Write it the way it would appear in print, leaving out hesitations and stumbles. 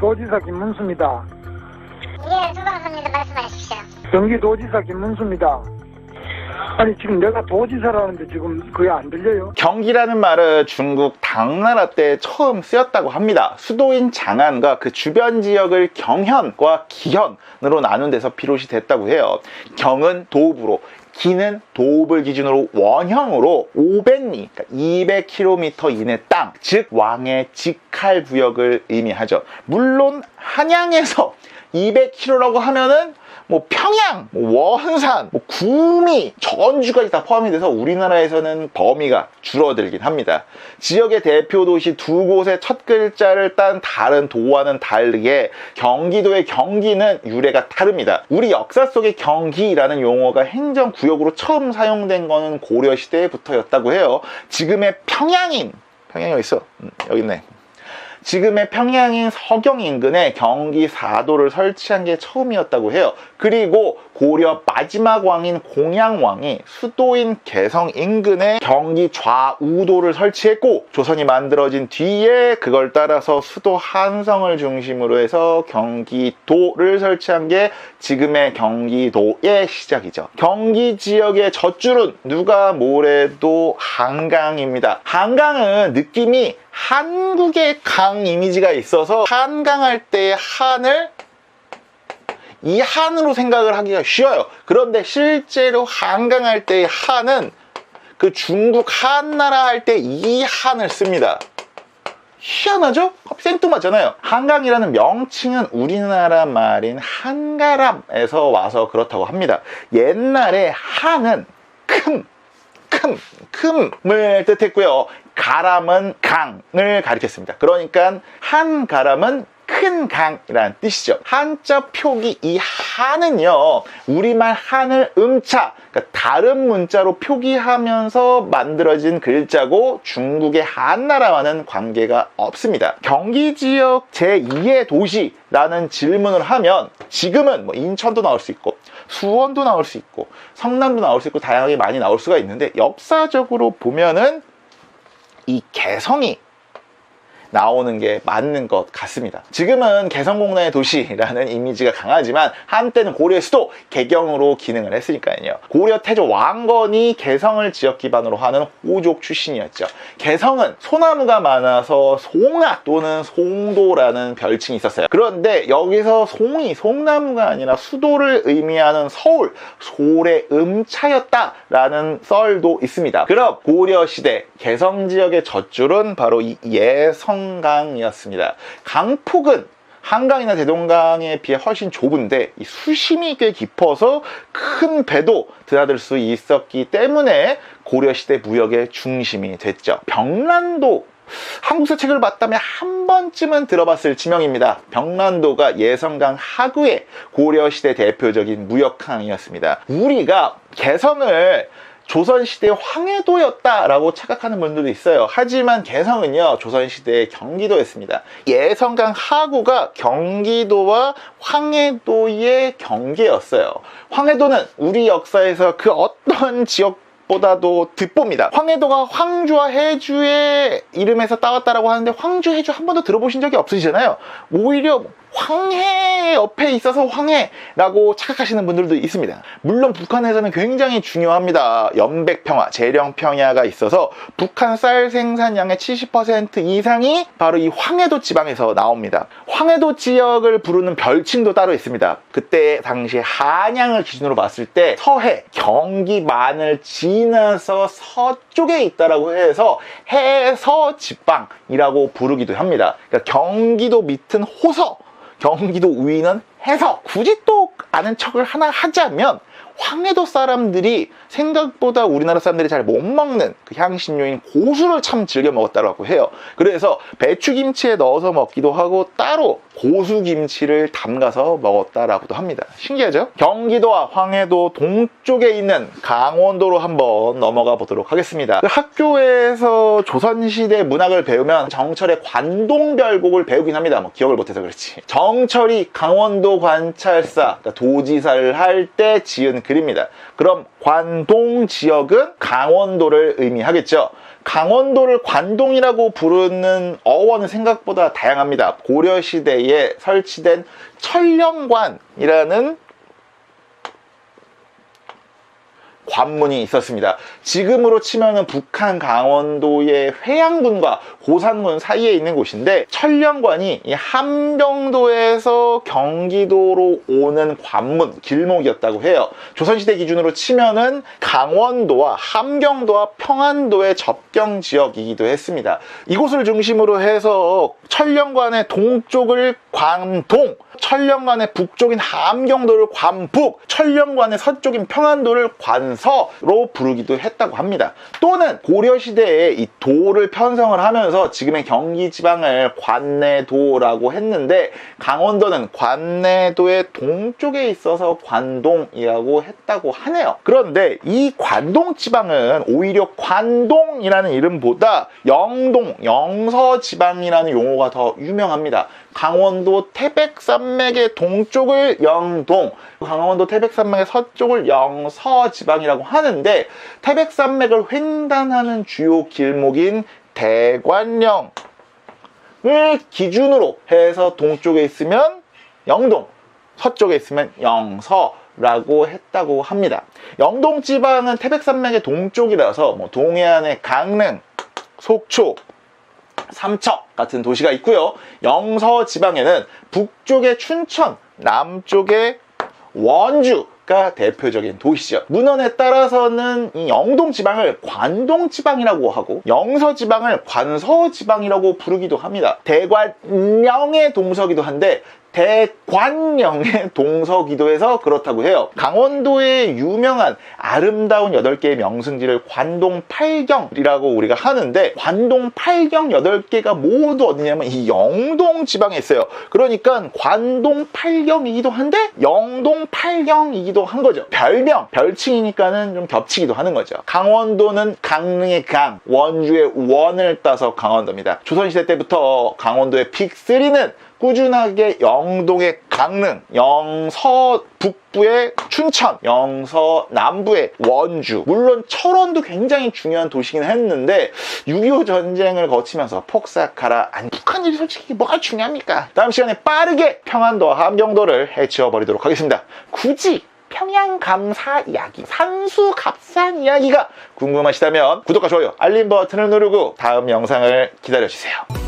경기도지사 김문수입니다. 예, 수고하십니다. 말씀하십시오. 경기도지사 김문수입니다. 아니 지금 내가 도지사라는데 지금 그게 안 들려요? 경기라는 말은 중국 당나라 때 처음 쓰였다고 합니다. 수도인 장안과 그 주변 지역을 경현과 기현으로 나눈 데서 비롯이 됐다고 해요. 경은 도읍으로, 기는 도읍을 기준으로 원형으로 500리, 그러니까 200km 이내 땅, 즉 왕의 직할 구역을 의미하죠. 물론 한양에서 200km라고 하면은 뭐 평양, 뭐 원산, 뭐 구미, 전주까지 다 포함이 돼서 우리나라에서는 범위가 줄어들긴 합니다. 지역의 대표 도시 두 곳의 첫 글자를 딴 다른 도와는 다르게 경기도의 경기는 유래가 다릅니다. 우리 역사 속의 경기라는 용어가 행정구역으로 처음 사용된 거는 고려시대부터였다고 해요. 지금의 평양이 어디 있어? 여기 있네. 지금의 평양인 서경 인근에 경기사도를 설치한 게 처음이었다고 해요. 그리고 고려 마지막 왕인 공양왕이 수도인 개성 인근에 경기 좌우도를 설치했고, 조선이 만들어진 뒤에 그걸 따라서 수도 한성을 중심으로 해서 경기도를 설치한 게 지금의 경기도의 시작이죠. 경기 지역의 젖줄은 누가 뭐래도 한강입니다. 한강은 느낌이 한국의 강 이미지가 있어서 한강할 때의 한을 이 한으로 생각을 하기가 쉬워요. 그런데 실제로 한강할 때의 한은 그 중국 한나라 할 때 이 한을 씁니다. 희한하죠? 생뚱맞잖아요. 한강이라는 명칭은 우리나라 말인 한가람에서 와서 그렇다고 합니다. 옛날에 한은 큼을 뜻했고요. 가람은 강을 가리켰습니다. 그러니까 한가람은 큰 강이라는 뜻이죠. 한자 표기 이 한은요, 우리말 한을 음자, 그러니까 다른 문자로 표기하면서 만들어진 글자고 중국의 한나라와는 관계가 없습니다. 경기 지역 제2의 도시라는 질문을 하면 지금은 뭐 인천도 나올 수 있고 수원도 나올 수 있고 성남도 나올 수 있고 다양하게 많이 나올 수가 있는데, 역사적으로 보면은 이 개성이 나오는 게 맞는 것 같습니다. 지금은 개성공단의 도시라는 이미지가 강하지만 한때는 고려의 수도 개경으로 기능을 했으니까요. 고려 태조 왕건이 개성을 지역 기반으로 하는 호족 출신이었죠. 개성은 소나무가 많아서 송화 또는 송도라는 별칭이 있었어요. 그런데 여기서 송이 송나무가 아니라 수도를 의미하는 서울, 소래 음차였다라는 썰도 있습니다. 그럼 고려시대 개성 지역의 젖줄은 바로 이 예성강이었습니다. 강폭은 한강이나 대동강에 비해 훨씬 좁은데 이 수심이 꽤 깊어서 큰 배도 드나들 수 있었기 때문에 고려시대 무역의 중심이 됐죠. 병란도, 한국사 책을 봤다면 한 번쯤은 들어봤을 지명입니다. 병란도가 예성강 하구의 고려시대 대표적인 무역항이었습니다. 우리가 개성을 조선시대의 황해도였다라고 착각하는 분들도 있어요. 하지만 개성은요, 조선시대의 경기도였습니다. 예성강 하구가 경기도와 황해도의 경계였어요. 황해도는 우리 역사에서 그 어떤 지역보다도 뒷보입니다. 황해도가 황주와 해주의 이름에서 따왔다라고 하는데 황주, 해주 한 번도 들어보신 적이 없으시잖아요. 오히려 황해 옆에 있어서 황해라고 착각하시는 분들도 있습니다. 물론 북한에서는 굉장히 중요합니다. 연백평화, 재령평야가 있어서 북한 쌀 생산량의 70% 이상이 바로 이 황해도 지방에서 나옵니다. 황해도 지역을 부르는 별칭도 따로 있습니다. 그때 당시 한양을 기준으로 봤을 때 서해, 경기만을 지나서 서쪽에 있다라고 해서 해서지방이라고 부르기도 합니다. 그러니까 경기도 밑은 호서, 경기도 위는 해서. 굳이 또 아는 척을 하나 하자면 황해도 사람들이 생각보다 우리나라 사람들이 잘 못 먹는 그 향신료인 고수를 참 즐겨 먹었다고 해요. 그래서 배추김치에 넣어서 먹기도 하고 따로 고수김치를 담가서 먹었다라고도 합니다. 신기하죠? 경기도와 황해도 동쪽에 있는 강원도로 한번 넘어가 보도록 하겠습니다. 그 학교에서 조선시대 문학을 배우면 정철의 관동별곡을 배우긴 합니다. 뭐 기억을 못해서 그렇지. 정철이 강원도 관찰사, 그러니까 도지사를 할 때 지은 글입니다. 그럼 관동 지역은 강원도를 의미하겠죠. 강원도를 관동이라고 부르는 어원은 생각보다 다양합니다. 고려시대에 설치된 천령관이라는 관문이 있었습니다. 지금으로 치면은 북한 강원도의 회양군과 고산군 사이에 있는 곳인데, 천령관이 이 함경도에서 경기도로 오는 관문 길목이었다고 해요. 조선시대 기준으로 치면은 강원도와 함경도와 평안도의 접경 지역이기도 했습니다. 이곳을 중심으로 해서 천령관의 동쪽을 관동, 천령관의 북쪽인 함경도를 관북, 천령관의 서쪽인 평안도를 관서로 부르기도 했다고 합니다. 또는 고려시대에 이 도를 편성을 하면서 지금의 경기지방을 관내도라고 했는데, 강원도는 관내도의 동쪽에 있어서 관동이라고 했다고 하네요. 그런데 이 관동지방은 오히려 관동이라는 이름보다 영동, 영서지방이라는 용어가 더 유명합니다. 강원도 태백산맥의 동쪽을 영동, 강원도 태백산맥의 서쪽을 영서지방이라고 하는데, 태백산맥을 횡단하는 주요 길목인 대관령을 기준으로 해서 동쪽에 있으면 영동, 서쪽에 있으면 영서라고 했다고 합니다. 영동지방은 태백산맥의 동쪽이라서 동해안의 강릉, 속초, 삼척 같은 도시가 있고요. 영서 지방에는 북쪽의 춘천, 남쪽의 원주가 대표적인 도시죠. 문헌에 따라서는 이 영동 지방을 관동 지방이라고 하고, 영서 지방을 관서 지방이라고 부르기도 합니다. 대관령의 동서기도 한데 대관령의 동서기도 해서 그렇다고 해요. 강원도의 유명한 아름다운 8개의 명승지를 관동팔경이라고 우리가 하는데, 관동팔경 8개가 모두 어디냐면 이 영동지방에 있어요. 그러니까 관동팔경이기도 한데 영동팔경이기도 한 거죠. 별명, 별칭이니까는 좀 겹치기도 하는 거죠. 강원도는 강릉의 강, 원주의 원을 따서 강원도입니다. 조선시대 때부터 강원도의 빅3는 꾸준하게 영동의 강릉, 영서 북부의 춘천, 영서 남부의 원주, 물론 철원도 굉장히 중요한 도시긴 했는데 6.25 전쟁을 거치면서 폭삭하라. 아니, 북한 일이 솔직히 뭐가 중요합니까? 다음 시간에 빠르게 평안도와 함경도를 해치워버리도록 하겠습니다. 굳이 평양감사 이야기, 산수갑산 이야기가 궁금하시다면 구독과 좋아요, 알림 버튼을 누르고 다음 영상을 기다려주세요.